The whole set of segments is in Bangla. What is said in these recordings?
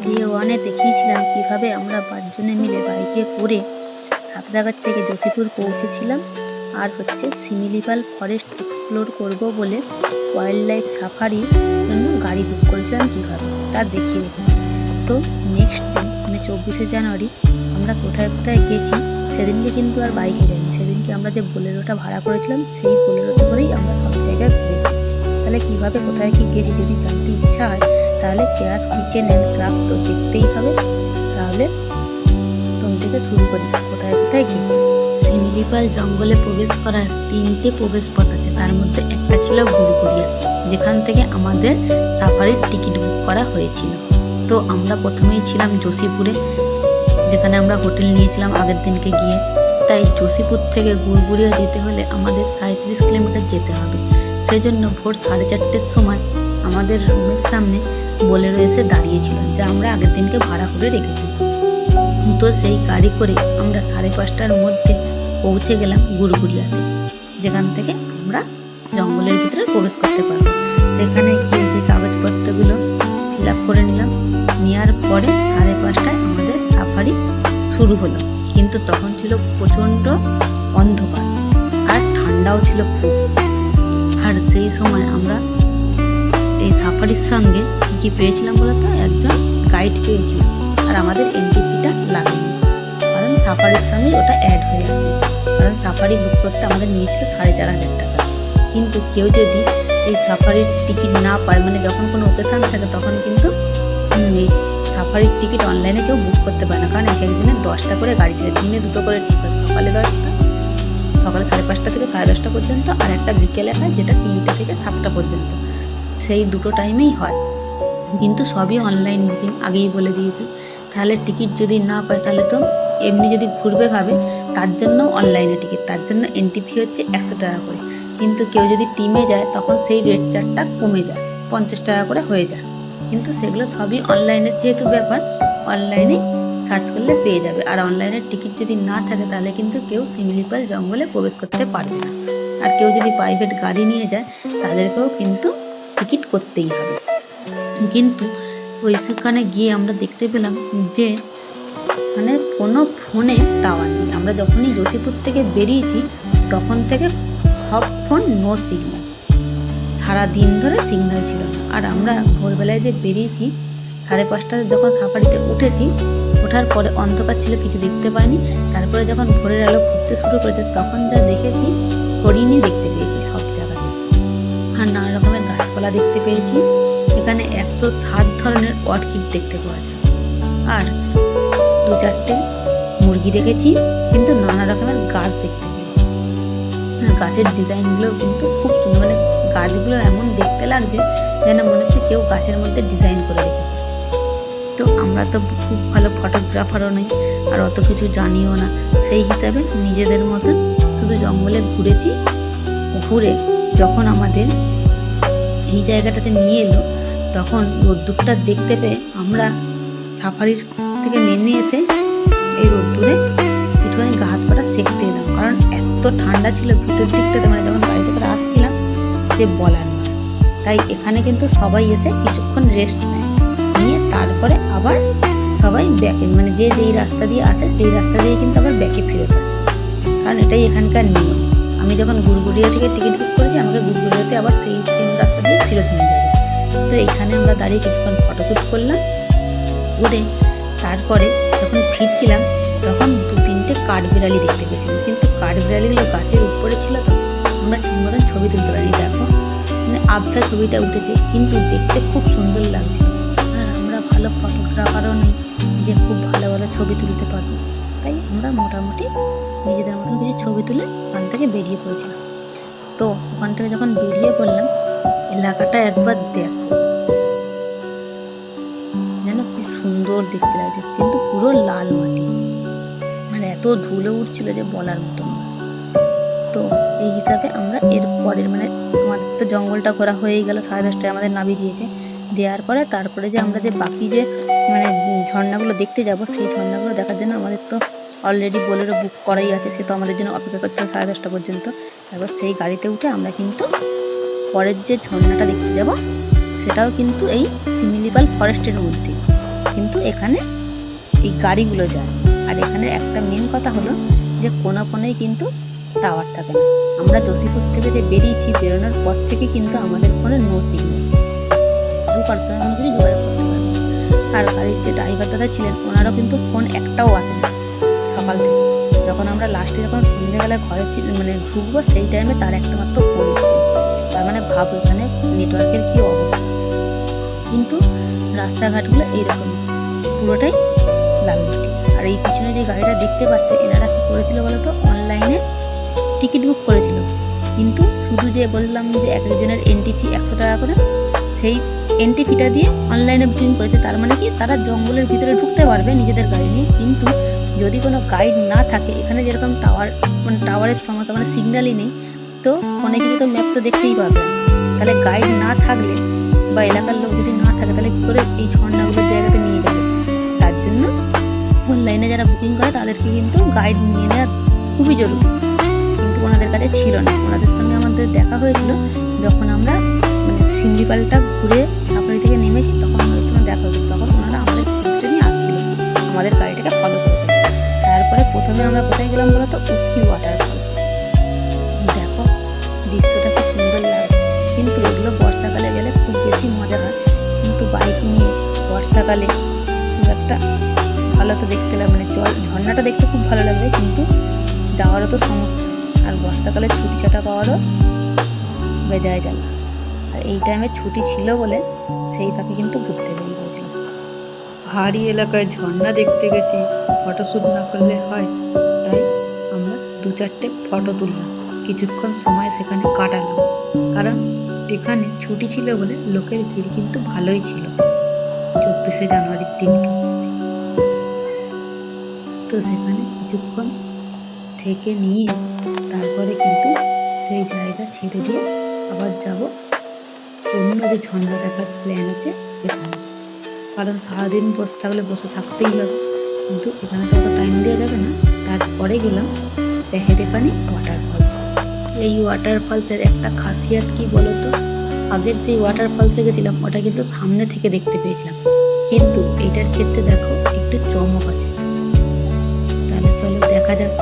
ডে ওয়ানে দেখিয়েছিলাম কীভাবে আমরা 5 জনে মিলে বাইকে করে সাঁতরাগাছি থেকে জসিপুর পৌঁছেছিলাম আর শিমিলিপাল ফরেস্ট এক্সপ্লোর করব বলে ওয়াইল্ড লাইফ সাফারির জন্য গাড়ি বুক করেছিলাম কীভাবে তা দেখিয়ে রেখেছি। তো নেক্সট দিন মানে 24শে জানুয়ারি আমরা কোথায় কোথায় গেছি সেদিনকে কিন্তু আর বাইকে যাইনি, সেদিনকে আমরা যে বোলেরোটা ভাড়া করেছিলাম সেই বোলেরোতে করেই আমরা সব জায়গায় ঘুরেছি। তাহলে কীভাবে কোথায় কী গেছি যদি জানতে ইচ্ছা হয় তাহলে কেয়াস কিচেন অ্যান্ড ক্রাফট তো দেখতেই হবে। তাহলে তুমি থেকে শুরু করি কোথায় কোথায় গেছি। শিমিলিপাল জঙ্গলে প্রবেশ করার 3টে প্রবেশ পথ আছে, তার মধ্যে একটা ছিল গুড়গুড়িয়া, যেখান থেকে আমাদের সাফারির টিকিট বুক করা হয়েছিল। তো আমরা প্রথমেই ছিলাম জসিপুরে, যেখানে আমরা হোটেল নিয়েছিলাম আগের দিনকে গিয়ে। তাই জসিপুর থেকে গুড়গুড়িয়া যেতে হলে আমাদের 37 কিলোমিটার যেতে হবে। সেই জন্য ভোর 4:30-র সময় আমাদের রুমের সামনে বোলেরো এসে দাঁড়িয়েছিল, যা আমরা আগের দিনকে ভাড়া করে রেখেছি। তো সেই গাড়ি করে আমরা 5:30টার মধ্যে পৌঁছে গেলাম গুড়গুড়িয়াতে, যেখান থেকে আমরা জঙ্গলের ভিতরে প্রবেশ করতে পারবো। সেখানে গিয়ে যে কাগজপত্রগুলো ফিল আপ করে নিলাম, নেওয়ার পরে 5:30টায় আমাদের সাফারি শুরু হলো। কিন্তু তখন ছিল প্রচণ্ড অন্ধকার আর ঠান্ডাও ছিল খুব। আর সেই সময় আমরা এই সাফারির সঙ্গে কি পেয়েছিলাম বলতো, একজন গাইড পেয়েছিলাম। আর আমাদের এন্ট্রি ফিটা লাগেনি, কারণ সাফারির সঙ্গে ওটা অ্যাড হয়ে আছে। কারণ সাফারি বুক করতে আমাদের নিয়েছিল 4,500 টাকা। কিন্তু কেউ যদি এই সাফারির টিকিট না পায়, মানে যখন কোনো ওকেশান থাকে তখন কিন্তু এই সাফারির টিকিট অনলাইনে কেউ বুক করতে পারে না, কারণ এক একদিনে 10টা করে গাড়ি ছিল, দিনে 2টো করে ট্রিপ হয়, সকালে 10টা, সকালে 5:30 থেকে 10:30 পর্যন্ত, আর একটা বিকেলে হয় যেটা 3টে থেকে 7টা পর্যন্ত। সেই দুটো টাইমেই হয়, কিন্তু সবই অনলাইন বুকিং, আগেই বলে দিয়েছি। তাহলে টিকিট যদি না পায় তাহলে তো এমনি যদি ঘুরবে ভাবে, তার জন্য অনলাইনে টিকিট, তার জন্য এন্ট্রি ফি হচ্ছে 100 টাকা করে। কিন্তু কেউ যদি টিমে যায় তখন সেই রেট চার্টটা কমে যায়, 50 টাকা করে হয়ে যায়। কিন্তু সেগুলো সবই অনলাইনের যেহেতু ব্যাপার, অনলাইনে সার্চ করলে পেয়ে যাবে। আর অনলাইনের টিকিট যদি না থাকে তাহলে কিন্তু কেউ শিমিলিপাল জঙ্গলে প্রবেশ করতে পারবে না। আর কেউ যদি প্রাইভেট গাড়ি নিয়ে যায় তাদেরকেও কিন্তু টিকিট করতেই হবে। কিন্তু সেখানে গিয়ে আমরা দেখতে পেলাম যে মানে কোনো ফোনে টাওয়ার নেই। আমরা যখনই জসিপুর থেকে বেরিয়েছি তখন থেকে সব ফোন নো সিগন্যাল, সারাদিন ধরে সিগন্যাল ছিল না। আর আমরা ভোরবেলায় যে বেরিয়েছি 5:30 যখন সাফারিতে উঠেছি, ওঠার পরে অন্ধকার ছিল, কিছু দেখতে পাইনি। তারপরে যখন ভোরের আলো ফুটতে শুরু করেছে তখন যা দেখেছি, হরিণই দেখতে পেয়েছি সব জায়গাতে, আর নানা রকমের গাছপালা দেখতে পেয়েছি। এখানে 107 ধরনের অর্কিড দেখতে পাওয়া যায়, আর 2-4টে মুরগি দেখেছি, কিন্তু নানা রকমের গাছ দেখতে পেয়েছি। আর গাছের ডিজাইনগুলো কিন্তু খুব সুন্দর, মানে গাছগুলো এমন দেখতে লাগছে যেন মনে হচ্ছে কেউ গাছের মধ্যে ডিজাইন করে রেখেছে। তো আমরা তো খুব ভালো ফটোগ্রাফারও নই আর অত কিছু জানিও না, সেই হিসাবে নিজেদের মতন শুধু জঙ্গলে ঘুরেছি। ঘুরে যখন আমাদের এই জায়গাটাতে নিয়ে এলো তখন রোদ্দুরটা দেখতে পেয়ে আমরা সাফারির থেকে নেমে এসে এই রোদ্দুরে একটুখানি গা হাত পাটা সেঁকতে এলাম, কারণ এত ঠান্ডা ছিল ভিতর দিকটাতে, মানে যখন গাড়িতে করে আসছিলাম যে বলার না। তাই এখানে কিন্তু সবাই এসে কিছুক্ষণ রেস্ট নেয়, নিয়ে তারপরে আবার সবাই ব্যাকে, মানে যে যেই রাস্তা দিয়ে আসে সেই রাস্তা দিয়ে কিন্তু আবার ব্যাকে ফেরত আসে, কারণ এটাই এখানকার নিয়ম। আমি যখন গুড়গুড়িয়া থেকে টিকিট বুক করেছি, আমাকে গুড়গুড়িয়াতে আবার সেই সেম রাস্তা দিয়ে ফেরত নিয়ে যাবে। তো এখানে আমরা দাঁড়িয়ে কিছুক্ষণ ফটোশ্যুট করলাম, করে তারপরে যখন ফিরছিলাম তখন 2-3টে কাঠবিড়ালি দেখতে পেয়েছিলাম, কিন্তু কাঠবিড়ালিগুলো গাছের উপরে ছিল, তো আমরা ঠিক মতন ছবি তুলতে পারিনি। দেখো মানে আবছা ছবিটা উঠেছে, কিন্তু দেখতে খুব সুন্দর লাগছে। আর আমরা ভালো ফটোগ্রাফারও নেই যে খুব ভালো ভালো ছবি তুলতে পারবো, তাই আমরা মোটামুটি নিজেদের মতন কিছু ছবি তুলে ওখান থেকে বেরিয়ে পড়েছিলাম। তো ওখান থেকে যখন বেরিয়ে পড়লাম, এলাকাটা একবার দেখো, যেন কি সুন্দর দেখতে লাগছে, কিন্তু পুরো লাল মাটি, মানে এত ধুলো উঠছিল যে বলার মতো না। তো এই হিসাবে আমরা এর পরের, মানে আমাদের তো জঙ্গলটা ঘোরা হয়েই গেল, 10:30টায় আমাদের নামিয়ে দিয়েছে। দেওয়ার পরে তারপরে যে আমরা যে বাকি যে মানে ঝর্ণাগুলো দেখতে যাব, সেই ঝর্ণাগুলো দেখার জন্য আমাদের তো অলরেডি বোলেরো বুক করাই আছে, সে তো আমাদের জন্য অপেক্ষা করছিল 10:30 পর্যন্ত। তারপর সেই গাড়িতে উঠে আমরা কিন্তু পরের যে ঝর্ণাটা দেখতে যাব সেটাও কিন্তু এই শিমিলিপাল ফরেস্টের মধ্যে, কিন্তু এখানে এই গাড়িগুলো যায়। আর এখানে একটা মেন কথা হলো যে কোনোই কিন্তু টাওয়ার থাকে না। আমরা জোশীপুর থেকে যে বেরিয়েছি, বেরোনোর পর থেকে কিন্তু আমাদের ফোনে নো সিগন্যাল, কেউ কারোর সঙ্গে কোনো কিছু যোগাযোগ করতে পারে না। আর গাড়ির যে ড্রাইভার দাদা ছিলেন ওনারও কিন্তু ফোন একটাও আসে না সকাল থেকে। যখন আমরা লাস্টে যখন সন্ধ্যেবেলায় ঘরে মানে ঢুকবো সেই টাইমে তার একটা মাত্র ফোন এসছে। তার মানে ভাব এখানে নেটওয়ার্কের কী অবস্থা। কিন্তু রাস্তাঘাটগুলো এইরকম পুরোটাই লাল মাটি। আর এই পিছনে যে গাড়িটা দেখতে পাচ্ছ, এনারা কী করেছিল বলতো, অনলাইনে টিকিট বুক করেছিল। কিন্তু শুধু যে বললাম যে একজনের এন্ট্রি ফি 100 টাকা করে, সেই এন্ট্রি ফিটা দিয়ে অনলাইনে বুকিং করেছে। তার মানে কি তারা জঙ্গলের ভিতরে ঢুকতে পারবে নিজেদের গাড়ি নিয়ে। কিন্তু যদি কোনো গাইড না থাকে, এখানে যেরকম টাওয়ারের সমস্যা, মানে সিগন্যালই নেই, তো ফোনে কিছু তো ম্যাপ তো দেখতেই পাবে। তাহলে গাইড না থাকলে বা এলাকার লোক যদি না থাকে, তাহলে কী করে এই ঝর্ণাগুলোর জায়গাতে নিয়ে যাবে? তার জন্য অনলাইনে যারা বুকিং করে তাদেরকে কিন্তু গাইড নিয়ে নেওয়া খুবই জরুরি। কিন্তু ওনাদের কাছে ছিল না। ওনাদের সঙ্গে আমাদের দেখা হয়েছিল যখন আমরা মানে শিমলিপালটা ঘুরে ঠাকুরি থেকে নেমেছি, তখন ওনাদের সঙ্গে দেখা হয়েছিল। তখন ওনারা আমাদের পিছনে নিয়ে আসছিল আমাদের গাড়িটাকে ফলো করে। তারপরে প্রথমে আমরা কোথায় গেলাম বলতো, উস্কি ওয়াটারফলস। দেখো দৃশ্যটা খুব সুন্দর লাগে। কিন্তু এগুলো বর্ষাকালে গেলে খুব বেশি মজা হয়। কিন্তু বাইক নিয়ে বর্ষাকালে খুব একটা ভালো তো দেখতে লাগে, মানে ঝর্ণাটা দেখতে খুব ভালো লাগবে, কিন্তু যাওয়ারও তো সমস্যা। আর বর্ষাকালে ছুটি ছাটা পাওয়ারও বেজায় জ্বালা। আর এই টাইমে ছুটি ছিল বলে সেই ফাঁকে কিন্তু ঘুরতে বেরিয়ে গেছিলাম। পাহাড়ি এলাকায় ঝর্ণা দেখতে গেছি, ফটোশ্যুট না করলে হয়, তাই আমরা 2-4টে ফটো তুললাম, কিছুক্ষণ সময় সেখানে কাটালাম। কারণ এখানে ছুটি ছিল বলে লোকের ভিড় কিন্তু ভালোই ছিল 24শে জানুয়ারির দিনকে। তো সেখানে কিছুক্ষণ থেকে নিয়ে তারপরে কিন্তু সেই জায়গা ছেড়ে দিয়ে আবার যাব অন্য যে ঝর্ণা দেখার প্ল্যান আছে সেখানে। কারণ সারাদিন বসে থাকলে বসে থাকতেই হবে, কিন্তু এখানে তো অত টাইম দেওয়া যাবে না। তারপরে গেলাম বেহেরে-পানি ওয়াটারফলস। এই ওয়াটারফলসের একটা খাসিয়াত কি বলতো, আগের যে ওয়াটারফলসে গেছিলাম ওটা কিন্তু সামনে থেকে দেখতে পেয়েছিলাম, কিন্তু এইটার ক্ষেত্রে দেখো একটু চমক আছে। তাহলে চলো দেখা যাক।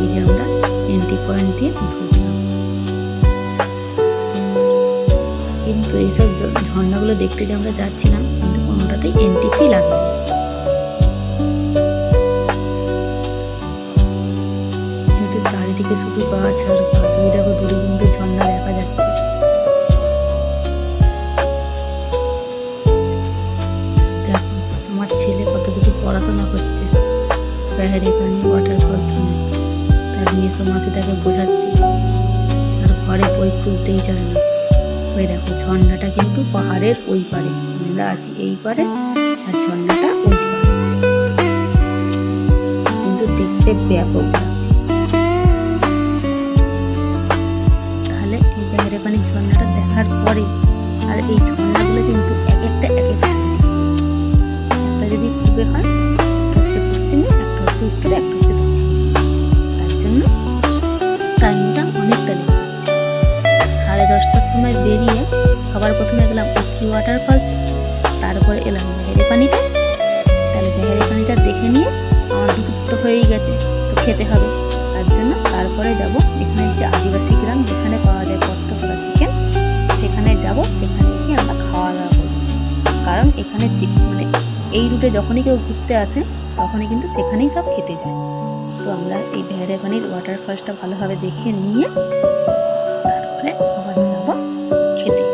এই যে আমরা এন্ট্রি পয়েন্ট দিয়ে ঢুকলাম, কিন্তু এইসব ঝর্ণাগুলো দেখতে যে আমরা যাচ্ছিলাম, কিন্তু কোনোটাতেই এন্ট্রি ফি লাগেনি। কিন্তু চারিদিকে শুধু গাছ আর গাছ। ওই দেখো দূরে কিন্তু ঝর্ণা দেখা যাচ্ছে। দেখো আমার ছেলে কত কিছু পড়াশোনা করছে বেহেরে-পানি ওয়াটারফলস নিয়ে। তার মেসো মাসি তাকে বোঝাচ্ছে, আর ঘরে বই খুলতেই চায় না। ওই দেখো ঝর্ণাটা কিন্তু পাহাড়ের ওই পারে, আমরা আছি এই পারে, আর ঝর্ণাটা ওই পারে, কিন্তু দেখতে ব্যাপক লাগছে। তাহলে এই বেহেরে-পানি ঝর্ণাটা দেখার পরে, আর এই ঝর্ণাগুলো কিন্তু এক একটা সাইডে, একটা যদি পূর্বে হয়, একটা হচ্ছে পশ্চিমে, একটা হচ্ছে উত্তরে, একটা হচ্ছে দক্ষিণে। তার জন্য টাইমটা অনেকটা লেগে যাচ্ছে। 10:30টার সময় বেরিয়ে আবার প্রথমে গেলাম উস্কি ওয়াটারফলসে, তারপরে এলাম বেহেরে-পানিতে। তাহলে বেহেরে-পানিটা দেখে নিয়ে আমার দুপুর তো হয়েই গেছে, তো খেতে হবে। তার জন্য তারপরে যাব এখানে যে আদিবাসী গ্রাম যেখানে পাওয়া যায় কত্তকরা চিকেন, সেখানে যাব। সেখানে গিয়ে আমরা খাওয়া দাওয়া করব। কারণ এখানে মানে এই রুটে যখনই কেউ ঘুরতে আসে তখনই কিন্তু সেখানেই সব খেতে যায়। তো আমরা এই বেহেরে-পানির ওয়াটারফলসটা ভালোভাবে দেখে নিয়ে তারপরে আবার যাব খেতে।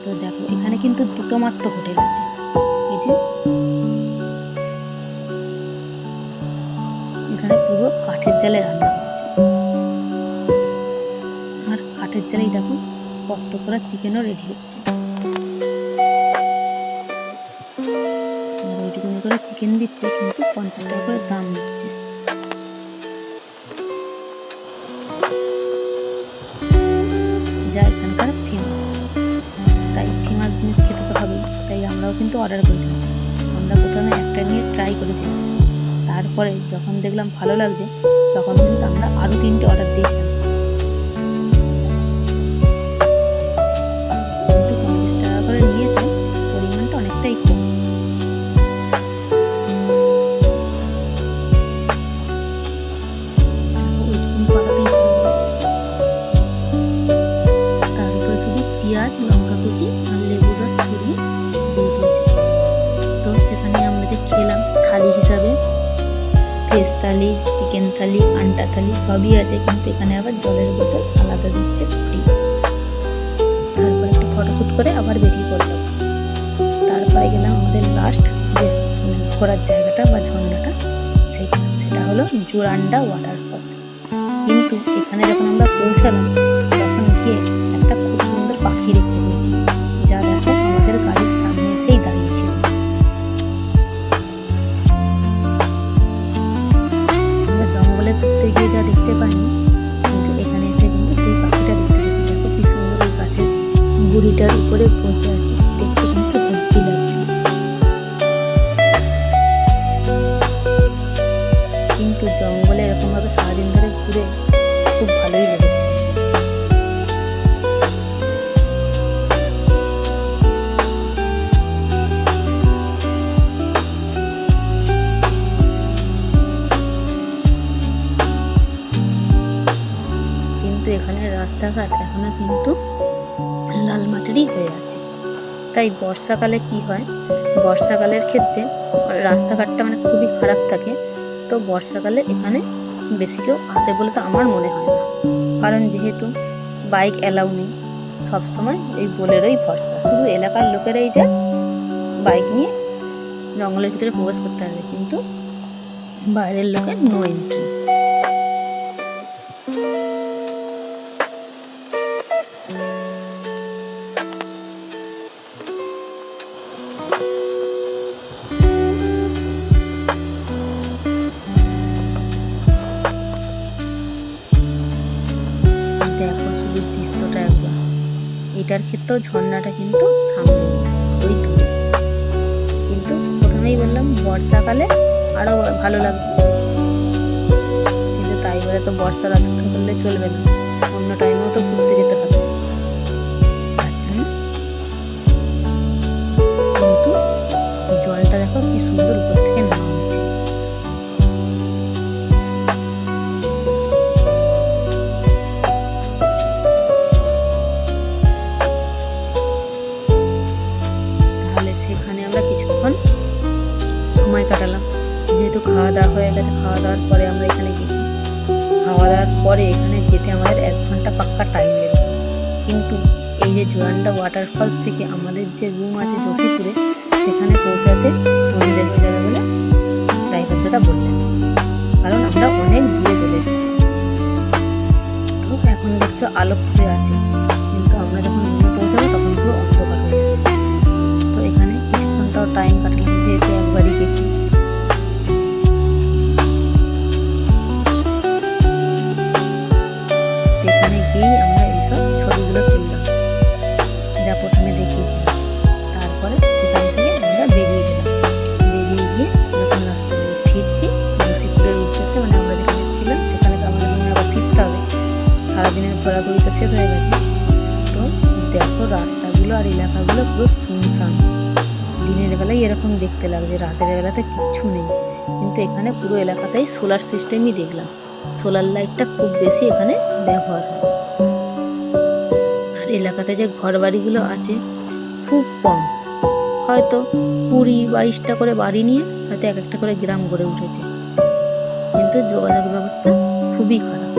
তো দেখো এখানে কিন্তু দুটো মাত্র হোটেল আছে। এই যে এখানে পুরো কাঠের জালে রান্না হচ্ছে, আর কাঠের জালেই দেখো কত্তকরা চিকেনও রেডি হচ্ছে। ওইটুকুনি করে চিকেন দিচ্ছে, কিন্তু 50 টাকা করে দাম নিচ্ছে। যা এখানকার ফেমাস, তাই ফেমাস জিনিস খেতে তো হবেই। তাই আমরাও কিন্তু অর্ডার করেছিলাম। আমরা প্রথমে একটা নিয়ে ট্রাই করেছিলাম, তারপরে যখন দেখলাম ভালো লাগছে তখন কিন্তু আমরা আরও 3টে অর্ডার দিয়েছিলাম। কিন্তু 50 টাকা করে নিয়েছে, পরিমাণটা অনেকটাই কম। থালি হিসাবে ভেজ থালি, চিকেন থালি, আন্ডা থালি সবই আছে, কিন্তু এখানে আবার জলের বোতল আলাদা দিচ্ছে ফ্রি। তারপরে একটু ফটোশ্যুট করে আবার বেরিয়ে পড়লাম। তারপরে গেলাম আমাদের লাস্ট যে ঘোরার জায়গাটা বা ঝর্ণাটা, সেটা হলো জোরান্ডা ওয়াটারফলস। কিন্তু এখানে যখন আমরা পৌঁছালাম তখন গিয়ে একটা খুব সুন্দর পাখি দেখতে পেয়েছি, যা দেখো আমাদের গাড়ির সামনে এসেই দাঁড়িয়েছিল। আমরা জঙ্গলে ঘুরতে গিয়ে যা দেখতে পাইনি, কিন্তু এখানে এসে কিন্তু সেই পাখিটা দেখতে পেয়েছি। দেখো কি সুন্দর ওই গাছের গুড়িটার উপরে বসে আছে, দেখতে কিন্তু হেব্বি লাগছে। কিন্তু জঙ্গলে এরকমভাবে সারাদিন ধরে ঘুরে খুব ভালোই লেগেছে। কিন্তু এখানে রাস্তাঘাট এখনো কিন্তু লাল মাটিরই হয়ে আছে। তাই বর্ষাকালে কি হয়, বর্ষাকালের ক্ষেত্রে রাস্তাঘাটটা মানে খুবই খারাপ থাকে। তো বর্ষাকালে এখানে বেশি কেউ আসে বলে তো আমার মনে হয় না, কারণ যেহেতু বাইক অ্যালাউ নেই, সবসময় এই বোলেরোই ভরসা। শুধু এলাকার লোকেরাই যে বাইক নিয়ে জঙ্গলের ভিতরে প্রবেশ করতে পারবে, কিন্তু বাইরের লোকের নো এন্ট্রি। দেখো শুধু দৃশ্যটা একবার। এটার ক্ষেত্রেও ঝর্ণাটা কিন্তু সামনে ওই দূরে, কিন্তু প্রথমেই বললাম বর্ষাকালে আরো ভালো লাগবে, কিন্তু তাই বলে তো বর্ষার অপেক্ষা করলে চলবে না, অন্য টাইমেও তো ঘুরতে যেতে হবে। কিন্তু জলটা দেখো কি সুন্দর উপর থেকে নামছে। তাহলে সেখানে আমরা কিছুক্ষণ সময় কাটালাম। যেহেতু খাওয়া দাওয়া হয়ে গেছে, খাওয়া দাওয়ার পরে আমরা এখানে গেছি। খাওয়া দাওয়ার পরে এখানে যেতে আমাদের 1 ঘন্টা পাক্কা টাইম লেগে। কিন্তু এই যে জোরান্ডা ওয়াটারফলস থেকে আমাদের যে রুম আছে জসিপুরে, সেখানে পৌঁছাতে সন্ধে হয়ে যাবে বলে ড্রাইভার দাদা বললেন, কারণ আমরা অনেক দূরে চলে এসেছি। তো এখন দেখছো আলো ফুটে আছে, কিন্তু আমরা যখন রুমে পৌঁছাবো তখন পুরো অন্ধকার হয়ে যাবে। তো এখানে কিছুক্ষণ তাও টাইম কাটালাম, যেহেতু একবারই গেছি। এখানে গিয়েই আমরা এইসব ছবিগুলো তুললাম, যা প্রথমে দেখিয়েছিলাম। তারপরে সেখান থেকে আমরা বেরিয়ে গেলাম। বেরিয়ে গিয়ে যখন রাস্তা দিয়ে ফিরছি জসিপুরের উদ্দেশ্যে, মানে আমরা যেখানে ছিলাম সেখানে তো আমাদের রুমে আবার ফিরতে হবে, সারাদিনের ঘোরাঘুরি তো শেষ হয়ে গেছে। তো দেখো রাস্তাগুলো আর এলাকাগুলো পুরো শুনশান। দিনের বেলায় এরকম দেখতে লাগছে, রাতের বেলাতে কিচ্ছু নেই। কিন্তু এখানে পুরো এলাকাতেই সোলার সিস্টেমই দেখলাম, সোলার লাইটটা খুব বেশি এখানে ব্যবহার হয়। আর এলাকাতে যে ঘর বাড়িগুলো আছে খুব কম, হয়তো 20-22টা করে বাড়ি নিয়ে হয়তো এক একটা করে গ্রাম গড়ে উঠেছে, কিন্তু যোগাযোগ ব্যবস্থা খুবই খারাপ।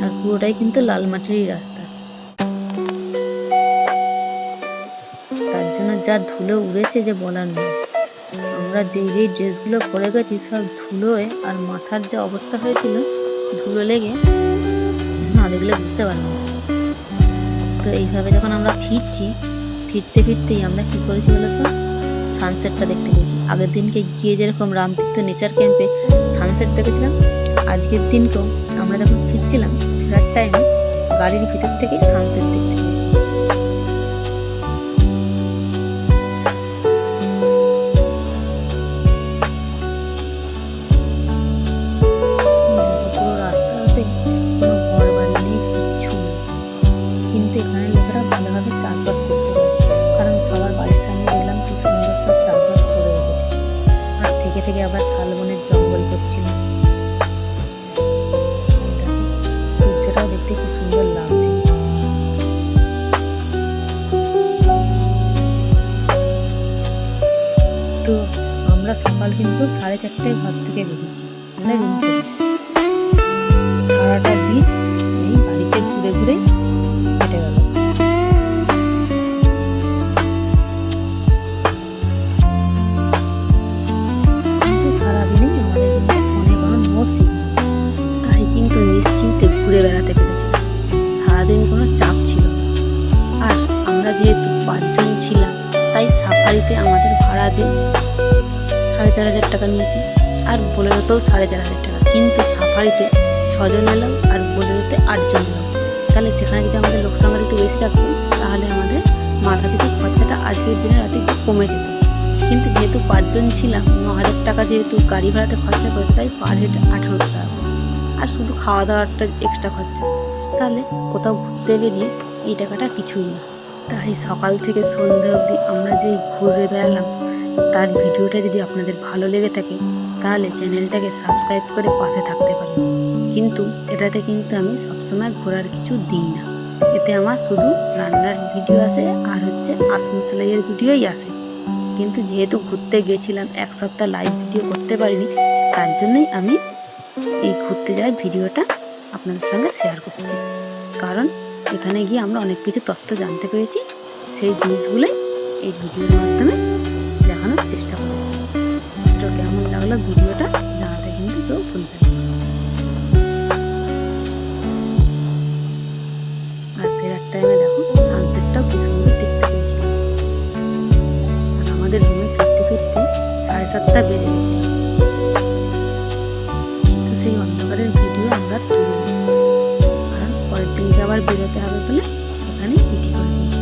আর পুরোটাই কিন্তু লাল মাটিরই রাস্তা, তার জন্য যা ধুলো উড়েছে যে বলার নয়। আমরা যেই ড্রেসগুলো পরে গেছি সব ধুলোয়, আর মাথার যে অবস্থা হয়েছিল ধুলো লেগে না দেখলে বুঝতে পারবো না। তো এইভাবে যখন আমরা ফিরতেই আমরা কি করেছি বলতো, সানসেটটা দেখতে পেয়েছি। আগের দিনকে গিয়ে যেরকম রামতীর্থ নেচার ক্যাম্পে সানসেট দেখেছিলাম, আজকের দিনকেও আমরা যখন ফিরছিলাম ফেরার টাইমে গাড়ির ভিতর থেকেই সানসেট দেখতে পেয়েছি। পুরো রাস্তাতে কোনো ঘর বাড়ি নেই, কিচ্ছু নেই, কিন্তু এখানে লোকেরা ভালোভাবে চাষবাস করতে পারে, কারণ সবার বাড়ির সামনে দেখলাম কি সুন্দর সব চাষবাস করে রেখেছে। আর থেকে আবার শালবনের জঙ্গল করছিল। সূর্যটাও দেখতে খুব সুন্দর লাগছে। আমরা সকাল কিন্তু 4:30টায় ঘর থেকে বেরিয়েছি, মানে রুম থেকে। সারাটা দিন এই বাড়িতে ঘুরে ঘুরে কেটে গেল। কিন্তু সারাদিনেই আমাদের কিন্তু ফোনে কোনো নো সিগন্যাল, তাই কিন্তু নিশ্চিন্তে ঘুরে বেড়াতে পেরেছিলাম। সারাদিন কোনো চাপ ছিল না। আর আমরা যেহেতু 5 জন ছিলাম, তাই সাফারিতে আমাদের ভাড়া দিয়ে 4,500 টাকা নিয়েছি, আর বোলেরোতেও 4,500 টাকা। কিন্তু সাফারিতে 6 জন এলাম আর বোলেরোতে 8 জন এলাম। তাহলে সেখানে যদি আমাদের লোক সংখ্যাটা একটু বেশি থাকতো, তাহলে আমাদের মাথা পিছু খরচাটা আজকের দিনে রাতে একটু কমে যেত। কিন্তু যেহেতু 5 জন ছিলাম, 9,000 টাকা যেহেতু গাড়ি ভাড়াতে খরচা করে, তাই পার হেড 18 টাকা করে। আর শুধু খাওয়া দাওয়াটা এক্সট্রা খরচা, তাহলে কোথাও ঘুরতে বেরিয়ে এই টাকাটা কিছুই না। তাই সকাল থেকে সন্ধ্যে অবধি আমরা যে ঘুরে বেড়ালাম, তার ভিডিওটা যদি আপনাদের ভালো লেগে থাকে, তাহলে চ্যানেলটাকে সাবস্ক্রাইব করে পাশে থাকতে পারেন। কিন্তু এটাতে কিন্তু আমি সবসময় ঘোরার কিছু দিই না, এতে আমার শুধু রান্নার ভিডিও আসে আর হচ্ছে আসন সেলাইয়ের ভিডিওই আসে। কিন্তু যেহেতু ঘুরতে গেছিলাম, 1 সপ্তাহ লাইভ ভিডিও করতে পারিনি, তার জন্যই আমি এই ঘুরতে যাওয়ার ভিডিওটা আপনাদের সঙ্গে শেয়ার করছি। কারণ এখানে গিয়ে আমরা অনেক কিছু তথ্য জানতে পেরেছি, সেই জিনিসগুলোই এই ভিডিওর মাধ্যমে দেখানোর চেষ্টা করেছি। তো কেমন লাগলো ভিডিওটা জানাতে কিন্তু কেউ ভুলবেন না। আর ফেরার টাইমে দেখো সানসেটটাও কি সুন্দর দেখতে পেয়েছিলাম। আর আমাদের রুমে ফিরতে ফিরতে 7:30 বেজে গেছিল, কিন্তু সেই অন্ধকারের ভিডিও আমরা তুলিনি, কারণ পরের দিনকে আবার বেরোতে হবে বলে এখানে ইতি করে দিয়েছি।